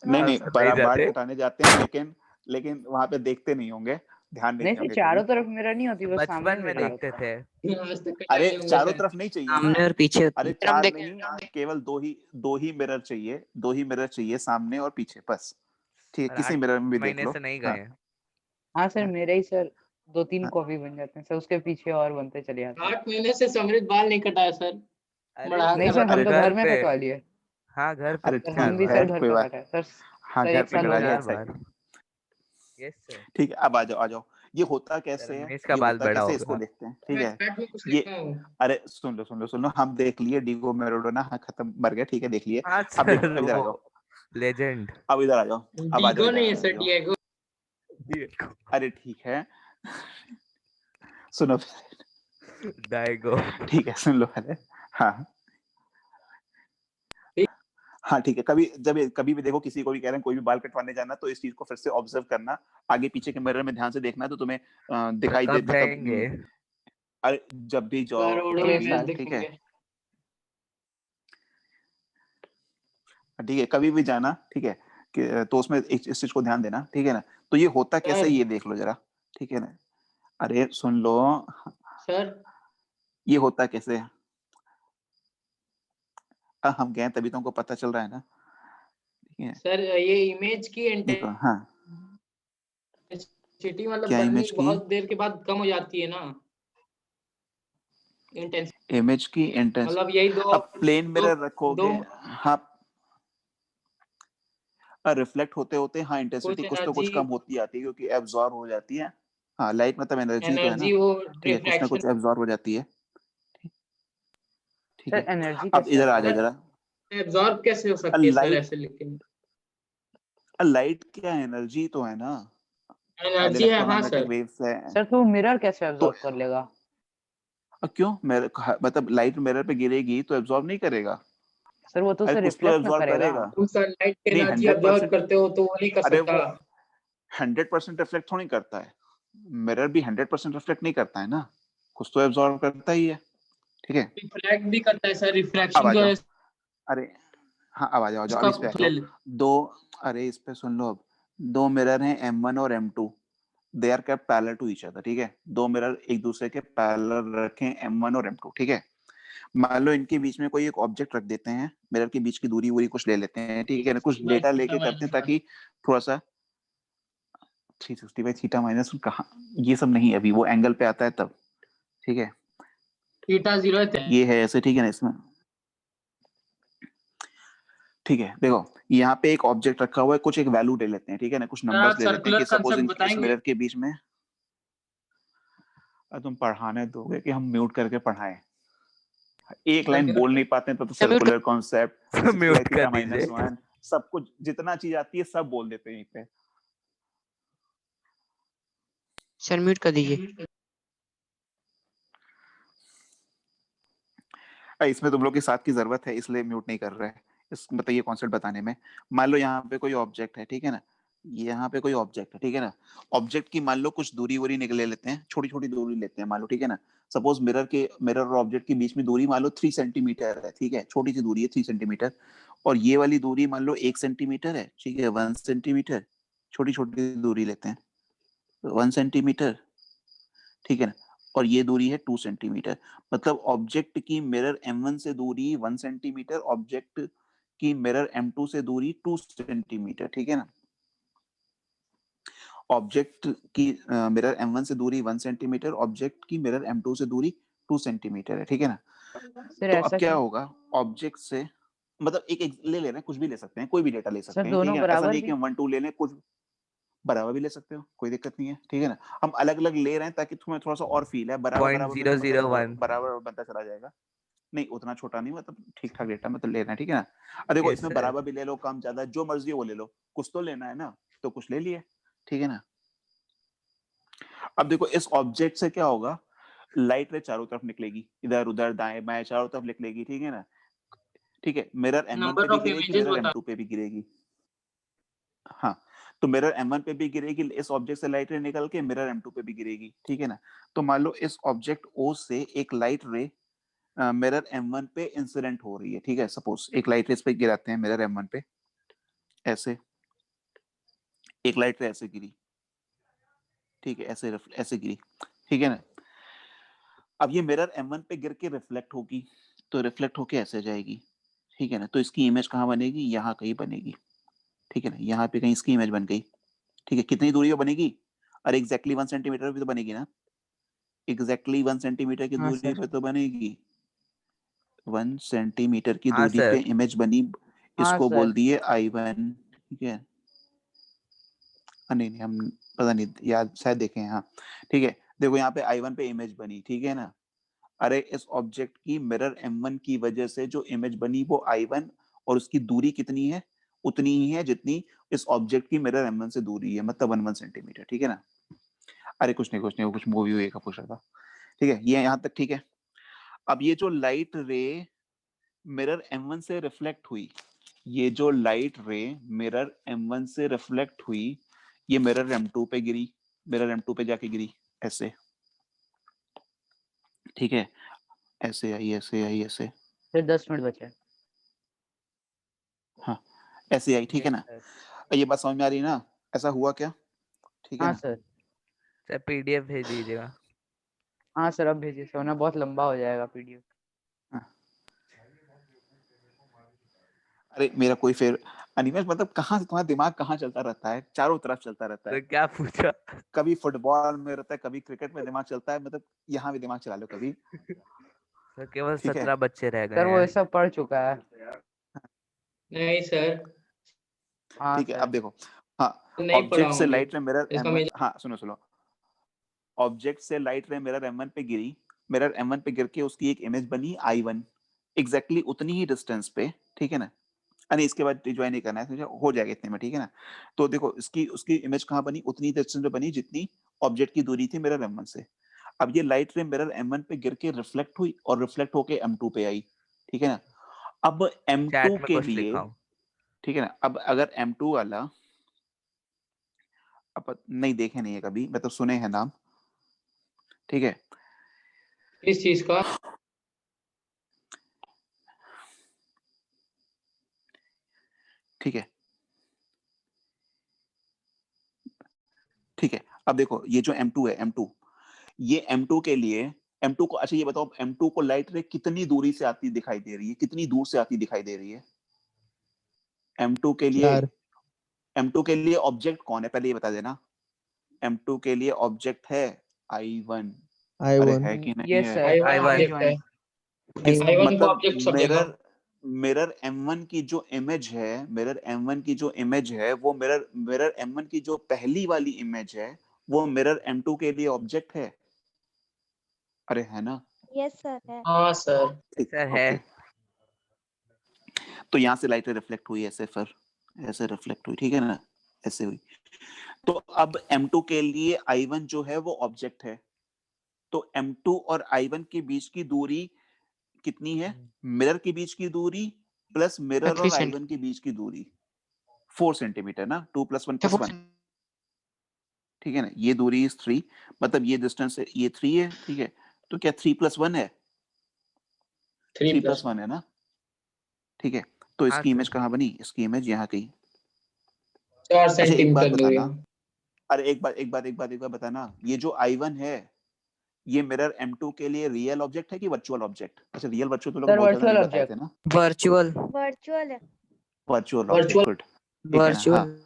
नहीं हाँ नहीं, सर नहीं बाल जाते। कटाने जाते हैं लेकिन वहां पे देखते नहीं होंगे, ध्यान नहीं नहीं देंगे सर कभी। चारों तरफ मिरर नहीं होती, बस सामने बचारों में मिरर देखते होता है। थे। आज तक कटाए अरे नहीं होंगे चारों सर। तरफ नहीं चाहिए ना, सामने और पीछे होती अरे है। चार नहीं, केवल दो ही मिरर चाहिए, दो ही मिरर चाहिए, सामने और पीछे बस, ठीक है? और किसी 8 मिरर में भी देख महीने लो। से नहीं हाँ गए। हाँ सर हाँ मेरे ही सर 2-3 हाँ। कॉपी बन जाते हैं सर, उसके पीछे और बनते चले जाते हैं। 8 महीने से समृद्ध बाल नहीं कटाया सर, अरे बढ़ा नहीं कर सर रखा हम अरे तो है। घर घर में पे। कटवा लिए। हाँ घर पे अरे सर 4 हम भी ठीक बार। है सर घर कोई पे बात, कटा है सर। हाँ सर घर 1 पे साल हो कटा लिया, गया। 4 ऐसा है। बार। Yes sir. ठीक है अब आ जाओ आ जाओ, ये होता सर कैसे है, अनिमेश का ये बाल होता बड़ा कैसे है, इसको होगा। देखते हैं, ठीक मैं है? चैट में कुछ ये लिखा हूँ। अरे सुन लो हम देख लिए डीगो मैराडोना, हाँ खत्म, मर गया, ठीक है देख लिए। हाँ अब देखो सर इधर आ वो जाओ, लेजेंड। अब इधर आ जाओ, अब आ जाओ डीगो इधर नहीं है आ सर, जाओ। डिएगो। अरे ठीक है सुनो डाइगो। ठीक है सुन लो पहले। हाँ हाँ ठीक है, कभी भी देखो किसी को भी कह रहे हैं कोई भी बाल कटवाने जाना तो इस चीज को फिर से ऑब्जर्व करना, आगे पीछे के मिरर में ध्यान से देखना तो तुम्हें सर दिखाई दे कब मतलब जाएंगे? अरे जब भी जाओ करोड़ों कभी इमेज भी, ठीक है? दिखेंगे। ठीक है कभी भी जाना, ठीक है तो उसमें इस चीज को ध्यान देना, ठीक है ना? तो ये होता कैसे सर ये देख लो जरा, ठीक है ना? अरे सुन लो, सर ये होता कैसे है? हम गए तभी तो हमको पता चल रहा है ना, ठीक है? सर ये इमेज की देखो हाँ, इंटेंसिटी मतलब क्या बननी इमेज की, बहुत देर के बाद कम हो जाती है ना, इंटेंसिटी। इमेज की इंटेंस, मतलब यही अब प्लेन दो मिरर दो रखोगे, हाँ रिफ्लेक्ट होते होते हाँ कुछ इंटेंसिटी कुछ तो कुछ एनर्जी, कम होती आती है क्योंकि एब्जॉर्ब हो जाती है। हाँ लाइट मतलब एनर्जी तो है ना, वो ठीक है? कुछ ना रिफ्रैक्शन। कुछ एब्जॉर्ब हो जाती है, ठीक सर है। एनर्जी अब कैसे इधर आ आता जा है? जरा। एब्जॉर्ब कैसे हो सकती है सर लाइट, ऐसे, लेकिन लाइट क्या एनर्जी तो है ना, एनर्जी है, हाँ इलेक्ट्रोमैग्नेटिक सर। वेव्स है। सर तो मिरर कैसे तो एब्जॉर्ब कर लेगा? क्यों मेरे मतलब लाइट मिरर पे गिरेगी तो एब्जॉर्ब नहीं करेगा? सर वो तो अरे उसे कुछ तो रिफ्लेक्ट ना एब्जॉर्ब करेगा। करेगा। तुम सनलाइट की नहीं एनर्जी अब्जॉर्ब 100%, करते हो तो वो नहीं कर अरे सकता। वो 100% रिफ्लेक्ट थोड़ी करता है, मिरर भी 100% रिफ्लेक्ट नहीं करता है ना, कुछ तो एब्जॉर्ब करता ही है। ठीक है। रिफ्लेक्ट भी करता है सर, अब रिफ्रैक्शन आ की जाओ, वजह से अरे हाँ अब आ जाओ, अब उसका इस पे आ ले जाओ। ले। दो, अरे इस पे सुन लो, अब दो मिरर हैं M1 और M2, they are kept parallel to each other. ठीक है, दो मिरर एक दूसरे के पैरेलल रखें M1 और M2। ठीक है, मान लो इनके बीच में कोई एक ऑब्जेक्ट रख देते हैं, मिरर के बीच की दूरी वूरी कुछ ले लेते हैं, ठीक है ना, कुछ डेटा लेके करते हैं ताकि थोड़ा सा 360 बाई थीटा माइनस कहाँ, ये सब नहीं, अभी वो एंगल पे आता है तब। ठीक है, थीटा 0 है। ये है ऐसे, ठीक है ना इसमें। ठीक है देखो, यहाँ पे एक ऑब्जेक्ट रखा हुआ है, कुछ एक वैल्यू ले लेते हैं, ठीक है ना, कुछ सर नंबर्स आप ले लेते हैं सर्कुलर कि सपोज कंसेप्ट इस बताएंगे? मिरर के बीच में। तुम पढ़ाने दोगे कि हम म्यूट करके पढ़ाएं? एक लाइन बोल नहीं पाते हैं तो सर्कुलर कॉन्सेप्ट, म्यूट कर थीटा दीजिए। -1, सब कुछ जितना चीज आती है सब बोल देते हैं यहीं पे। सर म्यूट कर दीजिए। इसमें तुम लोग के साथ की जरूरत है इसलिए म्यूट नहीं कर रहे हैं, इस बताइए कॉन्सेप्ट बताने में। मान लो यहाँ पे कोई ऑब्जेक्ट है, ठीक है ना, यहाँ पे कोई ऑब्जेक्ट है, ठीक है ना, ऑब्जेक्ट की मान लो कुछ दूरी वूरी निकले लेते हैं, छोटी छोटी दूरी लेते हैं मान लो, ठीक है ना। सपोज मिरर और ऑब्जेक्ट के बीच में दूरी मान लो 3 सेंटीमीटर है, ठीक है, छोटी सी दूरी है 3 सेंटीमीटर। और ये वाली दूरी मान लो 1 सेंटीमीटर है, ठीक है, 1 सेंटीमीटर, छोटी छोटी दूरी लेते हैं 1 सेंटीमीटर, ठीक है ना। और ये दूरी है 2 सेंटीमीटर, मतलब ऑब्जेक्ट की मिरर M1 से दूरी 1 सेंटीमीटर, ऑब्जेक्ट की मिरर M2 से दूरी 2 सेंटीमीटर, ठीक है ना। ऑब्जेक्ट की मिरर M1 से दूरी 1 सेंटीमीटर, ऑब्जेक्ट की मिरर M2 से दूरी 2 सेंटीमीटर है, ठीक है ना। सर तो अब ऐसा क्या क्यों? होगा, ऑब्जेक्ट से मतलब एक ले रहे हैं, कुछ भी ले सकते हैं, कोई भी डेटा ले सर सकते हैं, ठीक दोनों है, ऐसा बराबर नहीं कि भी? हम 1 2 ले लें, कुछ बराबर भी ले सकते हो, कोई दिक्कत नहीं है, ठीक है ना। हम अलग अलग ले रहे हैं ताकि तुम्हें थोड़ा सा और फील है, बराबर बराबर में तो मतलब 0.001। बराबर बनता चला जाएगा। नहीं उतना छोटा नहीं, मतलब ठीक ठाक डेटा मतलब लेना है, ठीक है ना। अब देखो यस इसमें सर। बराबर भी ले लो, कम ज्यादा जो मर्जी हो वो ले लो, कुछ तो लेना है ना, तो कुछ ले लिए, ठीक है ना। अब देखो इस ऑब्जेक्ट से क्या होगा, लाइट रे चारों तरफ निकलेगी, इधर उधर दाएं बाएं चारों तरफ निकलेगी, ठीक है ना। ठीक है, मिरर M1 पे नंबर भी ऑफ गिरेगी, इमेजेस मिरर बता। M2 पे भी गिरेगी। हाँ, तो मिरर M1 पे भी गिरेगी, इस ऑब्जेक्ट से लाइट रे निकल के मिरर M2 पे भी गिरेगी, ठीक है ना। तो मान लो इस ऑब्जेक्ट O से एक लाइट रे मिरर M1 पे इंसिडेंट हो रही है, ठीक है, सपोज एक लाइट रे इस पे गिराते हैं मिरर M1 पे, ऐसे एक लाइट रे ऐसे गिरी, ठीक है, ऐसे गिरी, ठीक है ना। अब ये मिरर M1 पे गिर के रिफ्लेक्ट होगी, तो रिफ्लेक्ट होके ऐसे जाएगी, ठीक है ना। तो इसकी इमेज कहाँ बनेगी, यहाँ कहीं बनेगी, ठीक है ना, यहाँ पे कहीं इसकी इमेज बन गई, ठीक है। कितनी दूरी पे बनेगी, अरे एग्जैक्टली 1 सेंटीमीटर पे तो बनेगी ना, एग्जैक्टली 1 सेंटीमीटर की हाँ दूरी सर। पे तो बनेगी, 1 सेंटीमीटर की हाँ दूरी पे सर। इमेज बनी, हाँ इसको बोल सर। दिए I1, ठीक है। नहीं नहीं हम पता नहीं याद, शायद देखे हैं, हाँ ठीक है। देखो यहाँ पे I1 पे इमेज बनी, ठीक है ना। अरे इस ऑब्जेक्ट की मिरर M1 की वजह से जो इमेज बनी वो I1, और उसकी दूरी कितनी है, उतनी ही है जितनी इस ऑब्जेक्ट की मिरर M1 से दूरी है, मतलब 1 सेंटीमीटर, ठीक है ना। अरे कुछ नहीं, वो कुछ मूवी हुई का पूछ रहा था, ठीक है, ये यहाँ तक ठीक है। अब ये जो लाइट रे मिरर M1 से रिफ्लेक्ट हुई, ये जो लाइट रे मिरर M1 से रिफ्लेक्ट हुई, ये मिरर M2 पे गिरी, मिरर M2 पे जाके गिरी ऐसे, ठीक है, ऐसे आई ऐसे आई ऐसे, फिर 10 मिनट बचे। हाँ ऐसे आई, ठीक है यस ना। सर। ये बात समझ में आ रही है ना, ऐसा हुआ क्या, ठीक है हाँ ना। सर। सर पीडीएफ भेज दीजिएगा। हाँ सर अब भेजिए, सर वरना बहुत लंबा हो जाएगा पीडीएफ। हाँ। अरे मेरा कोई फेर अनिमेश, मतलब कहाँ से तुम्हारा दिमाग कहाँ चलता रहता है, चारों तरफ चलता रहता तो है, क्या पूछा? कभी फुटबॉल में रहता है, कभी क्रिकेट में दिमाग चलता है, मतलब यहाँ भी दिमाग चला लो कभी, सर केवल ठीक है। 17 बच्चे रह गए सर वो ये हैं। सब पढ़ चुका है। नहीं सर, हाँ ठीक है, सर। अब देखो, हाँ नहीं पढ़ा ऑब्जेक्ट से हूँ ये। लाइट रे मिरर इसका M1, मेजर हाँ सुनो सुनो, ऑब्जेक्ट से लाइट रे मिरर M1 पे गिरी, मिरर M1 पे गिर के उसकी एक इमेज बनी I1, एग्जैक्टली उतनी ही डिस्टेंस पे, ठीक है ना, अरे इसके बाद ज्वाइन नहीं करना है, समझे? हो जाएगा इतने में, ठीक है ना। तो देखो इसकी उसकी इमेज कहाँ बनी, उतनी डिस्टेंस पे बनी जितनी ऑब्जेक्ट की दूरी थी मिरर M1 से। अब ये लाइट रे मिरर M1 पे गिर के रिफ्लेक्ट हुई और रिफ्लेक्ट होके M2 पे आई, ठीक है ना। अब M2 चैट में के कुछ लिए, लिखा हूँ। ठीक है ना, अब अगर M2 वाला, अब नहीं देखे नहीं है कभी, मतलब सुने हैं नाम, ठीक है। किस चीज का? ठीक है, ठीक है। अब देखो ये जो M2 है, M2, ये M2 के लिए, M2 को, अच्छा ये बताओ M2 को लाइट रे कितनी दूरी से आती दिखाई दे रही है, कितनी दूर से आती दिखाई दे रही है M2 के लिए? 4 M2 के लिए ऑब्जेक्ट कौन है पहले ये बता देना। M2 के लिए ऑब्जेक्ट है I1। अरे I1 है कि नहीं यस है? सर, I1 I1 ऑब्जेक्ट है, किस I1 I1 को मतलब ऑब्जेक्ट सब जगह। मिरर मिरर M1 की जो इमेज है, मिरर M1 की जो इमेज है, वो मिरर M1 की जो पहली वाली इमेज है, वो मिरर M2 के लिए ऑब्जेक्ट है। अरे है ना? यस सर है। हाँ सर। ठीक, सर है। ओके। तो यहाँ से लाइट रिफ्लेक्ट हुई ऐसे, फिर ऐसे रिफ्लेक्ट हुई, ठीक है ना, ऐसे हुई। तो अब M2 के लिए I1 जो है वो ऑब्जेक्ट है। तो M2 और I1 के बीच की दूरी कितनी है? मिरर के बीच की दूरी प्लस मिरर 3 और I1 के बीच की दूरी 4 सेंटीमीटर ना, 2 + 1 + 1, ठीक है ना। ये दूरी इज 3, मतलब ये डिस्टेंस है, ये 3 है, ठीक है। तो क्या 3 + 1 है? 3 + 1 है ना, ठीक है। तो हाँ इसकी इमेज सर। कहाँ बनी? इसकी इमेज यहाँ गई। 4 अच्छा एक बात सेंटीमीटर दूरी। बताना, अरे एक बात बताना, ये जो I1 है, ये मिरर M2 के लिए रियल ऑब्जेक्ट है कि वर्चुअल ऑब्जेक्ट? अच्छा रियल वर्चुअल तो लोग सर बहुत ज्यादा वर्चुअल नहीं बताए ऑब्जेक्ट। थे ना। वर्चुअल वर्चुअल है। Virtual object, virtual. गुड, ठीक है ना, हाँ वर्चुअल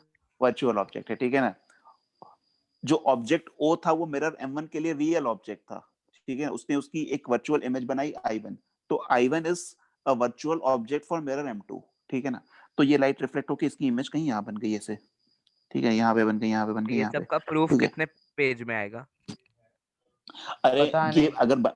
वर्चुअल ऑब्जेक्ट है, ठीक है ना। जो ऑब्जेक्ट O था वो मिरर M1 के लिए रियल ऑब्जेक्ट था, ठीक है। उसने उसकी एक वर्चुअल इमेज बनाई I1, तो I1 is a virtual object for mirror M2, ठीक है ना। तो ये लाइट रिफ्लेक्ट होकर इसकी इमेज कहीं यहाँ बन गई ऐसे, ठीक है, यहाँ पे बन गई, यहाँ पे बन गई, ये यहाँ पे, सब का प्रूफ ठीक है। कितने पेज में आएगा? अरे पता ये नहीं। अगर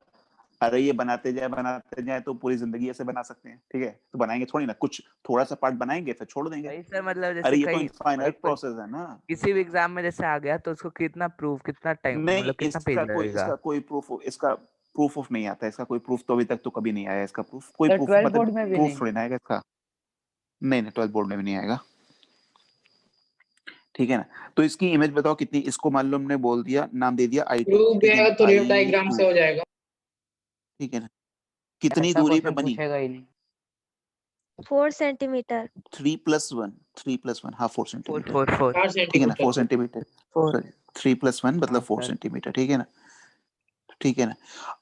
अरे ये बनाते जाए तो पूरी जिंदगी ऐसे बना सकते हैं, ठीक है। तो बनाएंगे थोड़ी ना, कुछ थोड़ा सा पार्ट बनाएंगे फिर छोड़ देंगे। नहीं सर, मतलब अरे जैसे ये तो कहीं इनफाइनाइट कोई प्रोसेस है ना। किसी भी एग्जाम में जैसे आ गया तो उसको कितना प्रूफ, कितना टाइम, नहीं मतलब कितना पेज लगेगा? इसका प्रूफ ऑफ नहीं आता, इसका कोई प्रूफ तो अभी तक तो कभी नहीं आया, इसका प्रूफ कोई सर प्रूफ 12 मतलब बोर्ड में भी प्रूफ नहीं। थोड़ी ना आएगा इसका। नहीं नहीं 12 बोर्ड में भी नहीं आएगा, ठीक है ना। तो इसकी इमेज बताओ कितनी, इसको मान लो हमने बोल दिया, नाम दे दिया I2, प्रूफ भी ठीक है आएगा ना, तो रियल डायग्राम I2, से हो जाएगा। ठीक है ना। कितनी ऐसा दूरी पे क्वेश्चन बनी? पूछेगा ही नहीं। 4 सेंटीमीटर। 3 + 1, 3 + 1, हाँ 4 4 सेंटीमीटर, 4 4 4 ठीक है ना, 4 सेंटीमीटर। सेंटीमीटर, 4 सॉरी 3 + 1 मतलब हाँ 4 सर। सेंटीमीटर, ठीक है ना, ठीक है ना।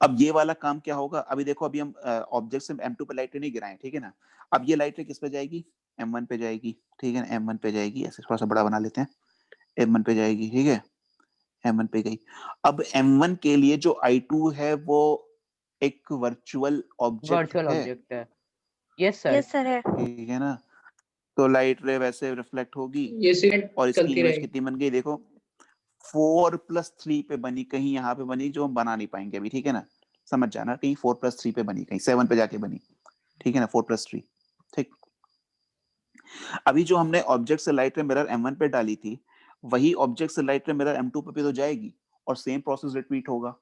अब ये वाला काम क्या होगा, अभी देखो अभी हम ऑब्जेक्ट से M2 पे लाइट नहीं गिराए, ठीक है ना। अब ये लाइट किस पे जाएगी? M1 पे जाएगी, ठीक है ना, M1 पे जाएगी, ऐसे थोड़ा सा बड़ा बना लेते हैं, M1 पे जाएगी, ठीक है, M1 पे गई। अब M1 के लिए जो I2 है वो एक वर्चुअल ऑब्जेक्ट वर्चुअल है, ऑब्जेक्ट है। Yes sir. यस सर है। ठीक है ना। तो लाइट रे वैसे रिफ्लेक्ट होगी ये सीमेंट और इसकी चलती इमेज रहेगी। कितनी बन गई देखो, 4 + 3 पे बनी, कहीं यहाँ पे बनी जो हम बना नहीं पाएंगे अभी, ठीक है ना। समझ जाना, कहीं 4 + 3 पे बनी, कहीं 7 पे जाके बनी, ठीक है ना, 4 + 3, ठीक। अभी जो हमने ऑब्जेक्ट से लाइट रे मिरर M1 पे डाली थी, वही ऑब्जेक्ट से लाइट रे मिरर M2 पे भी तो जाएगी और सेम प्रोसेस रिपीट होगा।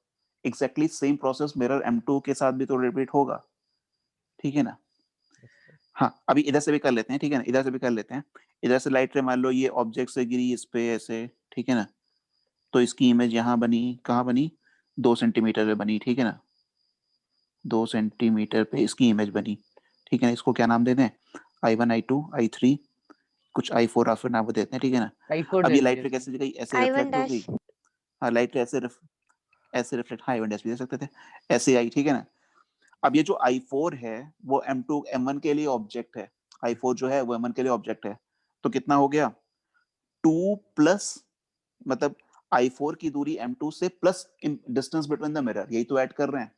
Exactly same process mirror M2 के साथ भी तो रिपीट होगा, ठीक है ना। हाँ अभी इधर से भी कर लेते हैं, ठीक है ना, इधर से भी कर लेते हैं। इधर से लाइट रे मान लो ये ऑब्जेक्ट से गिरी इस पे ऐसे, ठीक है ना। तो इसकी इमेज यहाँ बनी, कहाँ बनी? 2 सेंटीमीटर पे बनी, ठीक है ना, 2 सेंटीमीटर पे इसकी इमेज बनी, ठीक है ना। इसको क्या नाम दे दें? I1, I2, I3, कुछ I4 फिर नाम देते हैं, ठीक है ना। I4 अब दे ये लाइट दीजिए रे सर। कैसे गई? ऐसे I1 रिफ्लेक्ट हो डैश। गई, हाँ लाइट रे ऐसे रिफ्लेक्ट, हाँ I1 डैश भी दे सकते थे, ऐसे आई, ठीक है ना। अब ये जो I4 है वो M2 M1 के लिए ऑब्जेक्ट है, I4 जो है वो M1 के लिए ऑब्जेक्ट है। तो कितना हो गया? 2 प्लस, मतलब I4 की दूरी M2 से plus distance between the mirror, यही तो ऐड कर रहे हैं।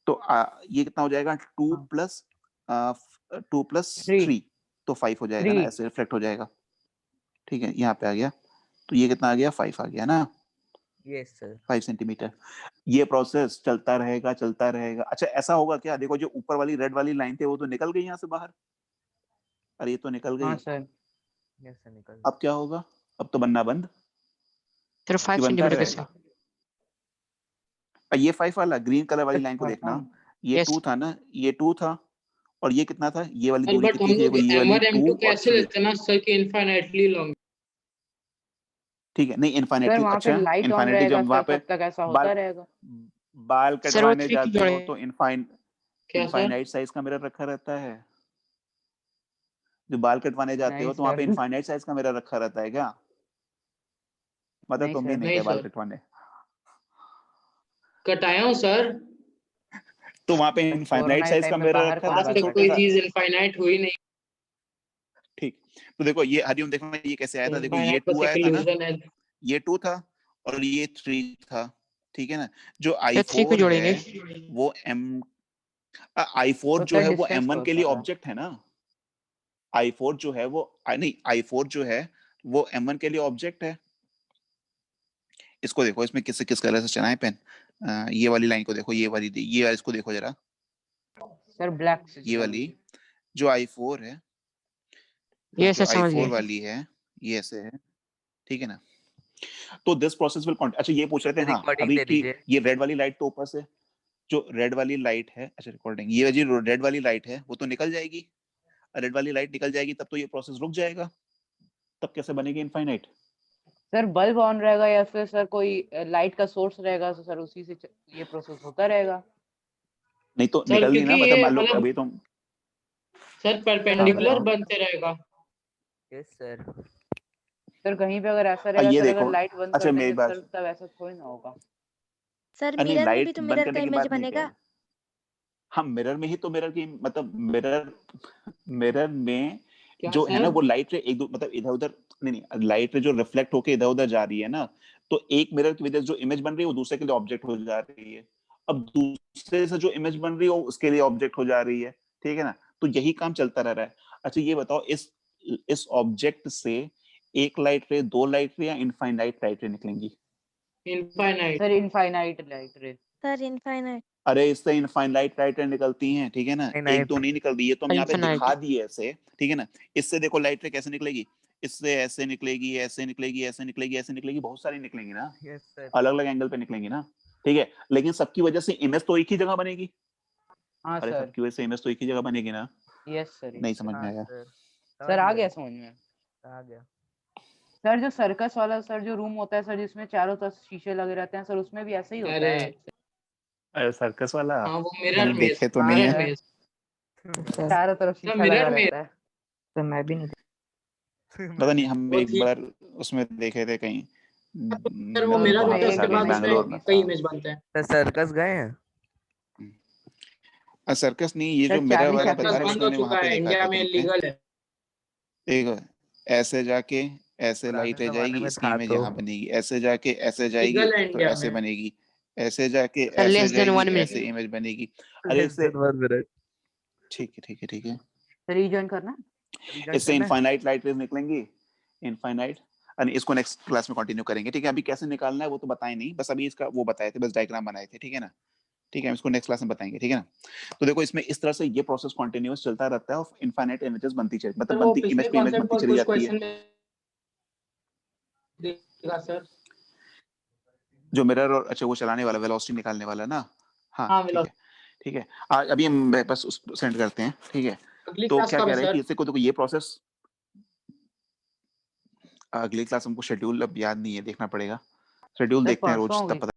तो ये कितना हो जाएगा? 2 हाँ। प्लस 2 + 3 3, तो 5 हो जाएगा ना, 3 ऐसे रिफ्लेक्ट हो जाएगा, ठीक है, यहाँ पे आ गया। तो ये कितना आ गया? 5 आ गया ना, यस सर 5 सेंटीमीटर। ये प्रोसेस चलता रहेगा चलता रहेगा। अच्छा ऐसा होगा क्या, देखो जो ऊपर वाली रेड वाली लाइन थी वो तो निकल गई यहाँ से बाहर, अरे ये तो निकल हाँ गई, सर। यस सर निकल अब क्या होगा, अब तो बनना बंद, सर ये 5 बनता सेंटीमीटर रहेगा। कैसे? ये 5 वाला ग्रीन कलर वाली लाइन को करता देखना, हूँ। ये यस 2 था ना, ये 2 था और ये कितना था, ये वाली सर दूरी बट कितनी हम थी, लोग देखो ये वाली M1 2 M2 और कैसे 3, लेते हैं ना सर कि इनफाइनाइटली लॉन्ग। ठीक है, नहीं सर इनफाइनाइटली, वहाँ पे अच्छा लाइट ऑन इनफाइनाइटली रहेगा जब वहां सर, पे तब तक ऐसा बाल होता रहेगा। बाल सर वो कटवाने 3 क्यों जाते हो जोड़े? तो क्या सर? इनफाइनाइट साइज का मिरर रखा रहता है, जो बाल कटवाने जाते नहीं हो तो वहां पे सर। इनफाइनाइट साइज का मिरर रखा रहता है क्या, मतलब नहीं तुम भी सर। नहीं नहीं गए बाल सर, कटवाने, कटाया हूँ सर। तो वहां पे सर इनफाइनाइट कोरोना के साइज टाइम का में मिरर बाहर रखा कौन आज रहता बाल है तक छोटे कोई सा, चीज इनफाइनाइट हुई नहीं। ठीक। तो देखो ये हरिओम देखो ये कैसे आया था, देखो ये इनफाइनाइट बस 2 एक आया था ना, इल्यूजन है। ये 2 था और ये 3 था, ठीक है ना। जो सर 3 क्यों i4 जोड़ेंगे? है वो i4 तो जो सर है वो डिस्टेंस M1 पे के लिए होता है। ऑब्जेक्ट है ना, i4 जो है वो नहीं i4 जो है वो M1 के लिए ऑब्जेक्ट है। इसको देखो इसमें किस कलर से चना है पेन, ये वाली लाइन को देखो, ये वाली इसको देखो जरा, सर ब्लैक से ये वाली जो i4 है, ये जो सर समझ i4 गए। वाली है ये ऐसे है, ठीक है ना। तो दिस प्रोसेस विल अच्छा ये पूछ रहे थे हाँ रिकॉर्डिंग अभी दे कि दीजिए। ये रेड वाली लाइट तो ऊपर से जो रेड वाली लाइट है, अच्छा रिकॉर्डिंग, ये जो रेड वाली लाइट है वो तो निकल जाएगी, रेड वाली लाइट निकल जाएगी तब तो ये प्रोसेस रुक जाएगा, तब कैसे बनेगी इनफाइनाइट। सर बल्ब ऑन रहेगा या फिर सर कोई लाइट का सोर्स रहेगा तो सर उसी से ये प्रोसेस होता रहेगा। नहीं तो सर निकल दी क्योंकि ना, मतलब ये मान लो मतलब अभी तुम सर हाँ परपेंडिकुलर बताओ। बनते रहेगा। यस सर सर कहीं पे अगर ऐसा रहेगा ये सर, अगर देखो, लाइट बंद अच्छा कर मेरी देंगे बात, सर तब ऐसा थोड़ी ना होगा। सर नहीं मिरर में भी लाइट तो बंद मिरर का करने की इमेज बात नहीं कह बनेगा। रहे, हम मिरर में ही तो मिरर की मतलब मिरर में क्या जो है ना सर? वो लाइट रे एक दो मतलब इधर उधर नहीं लाइट रे जो रिफ्लेक्ट होके इधर उधर जा रही है ना, तो एक मिरर की वजह से जो इमेज बन रही है वो दूसरे के लिए ऑब्जेक्ट हो जा रही है, अब दूसरे से जो इमेज बन रही है वो उसके लिए ऑब्जेक्ट हो जा रही है, ठीक है ना। तो यही काम चलता रह रहा है। अच्छा ये बताओ इस ऑब्जेक्ट से एक लाइट रे, दो लाइट रे या इनफाइनाइट लाइट रे निकलेंगी। इनफाइनाइट। सर इनफाइनाइट लाइट रे। Sir infinite. अरे इससे इनफाइनाइट लाइट रे निकलती हैं, ठीक है ना, एक दो नहीं निकलती, ये तो हम यहाँ पे इनफिनिट। दिखा दिए ऐसे, ठीक है ना। इससे देखो लाइट रे कैसे निकलेगी, इससे ऐसे निकलेगी, ऐसे निकलेगी, ऐसे निकलेगी, ऐसे निकलेगी, बहुत सारी निकलेंगी ना, यस सर अलग अलग एंगल पे निकलेंगी ना, ठीक है। लेकिन सबकी वजह से इमेज तो एक ही जगह बनेगी, हाँ अरे सर। सबकी वजह से इमेज तो एक ही जगह बनेगी ना, यस सर नहीं यस समझ में हाँ आया। सर सर आ गया समझ में। आ गया। सर जो सर्कस वाला सर जो रूम होता है सर जिसमें चारों तरफ शीशे लगे रहते हैं सर, उसमें भी ऐसा ही होता अरे है। अरे सर्कस वाला हाँ वो मैंने मिरर में, देखे तो हाँ नहीं मिरर है, सर, में। चारों तरफ सर शीशा लगा मिरर में रहता है। तो मैं भी नहीं पता नहीं हम वो एक थी बार उसमें देखे थे कहीं, सर, वो मैं सर मिरर वहां होता पे है, उसमें था उसके एक अभी बाद इमेज उसमें बैंगलोर में बनेगी। कई था। इमेज बनते हैं। सर सर्कस गए हैं? सर्कस नहीं, ये सर जो मिरर चार्ली वाला चैपलिन बता सर्कस रहे का। हो बंद उसमें हो मैंने वहां चुका पे है, देखा इंडिया था में कहीं पे, लीगल है। देखो ऐसे जाके ऐसे पुराने लाइट रह जमाने जाएगी, में इसकी था इमेज तो। यहाँ बनेगी, ऐसे जाके ऐसे जाएगी लीगल है तो इंडिया ऐसे में। बनेगी, ऐसे जाके सर ऐसे लेस देन जाएगी 1 मिनट। ऐसे इमेज बनेगी। अरे लेस इससे देन 1 मिनट। ठीक है ठीक है ठीक है, रीजॉइन करना। रिजॉइन इससे करना है? इनफाइनाइट लाइट रेज निकलेंगी, इनफाइनाइट, और इसको नेक्स्ट क्लास में कंटिन्यू करेंगे, ठीक है। अभी कैसे निकालना है वो तो बताए नहीं, बस अभी इसका वो बताए थे, बस डायग्राम बनाए थे, ठीक है ना, ठीक है। हम इसको नेक्स्ट क्लास में बताएंगे, ठीक है ना। तो देखो इसमें इस तरह से ये प्रोसेस कंटिन्यूअस चलता रहता है और इनफाइनाइट इमेजेस बनती चली, सर मतलब वो बनती इमेज पिछले पे इमेज कॉन्सेप्ट बनती पर चली कुछ जाती है। क्वेश्चन देगा सर। जो मिरर और अच्छा वो चलाने वाला वेलोसिटी निकालने वाला ना, हाँ हाँ ठीक है ठीक है। आज अभी हम बस उस सेंड करते हैं, ठीक है। अगली तो क्लास क्या कब कह है रहे हैं कि सर? इससे को देखो ये प्रोसेस, अगली क्लास हमको शेड्यूल अब याद नहीं है, देखना पड़ेगा, शेड्यूल सर देखते हैं परसों रोज होगी। तब पता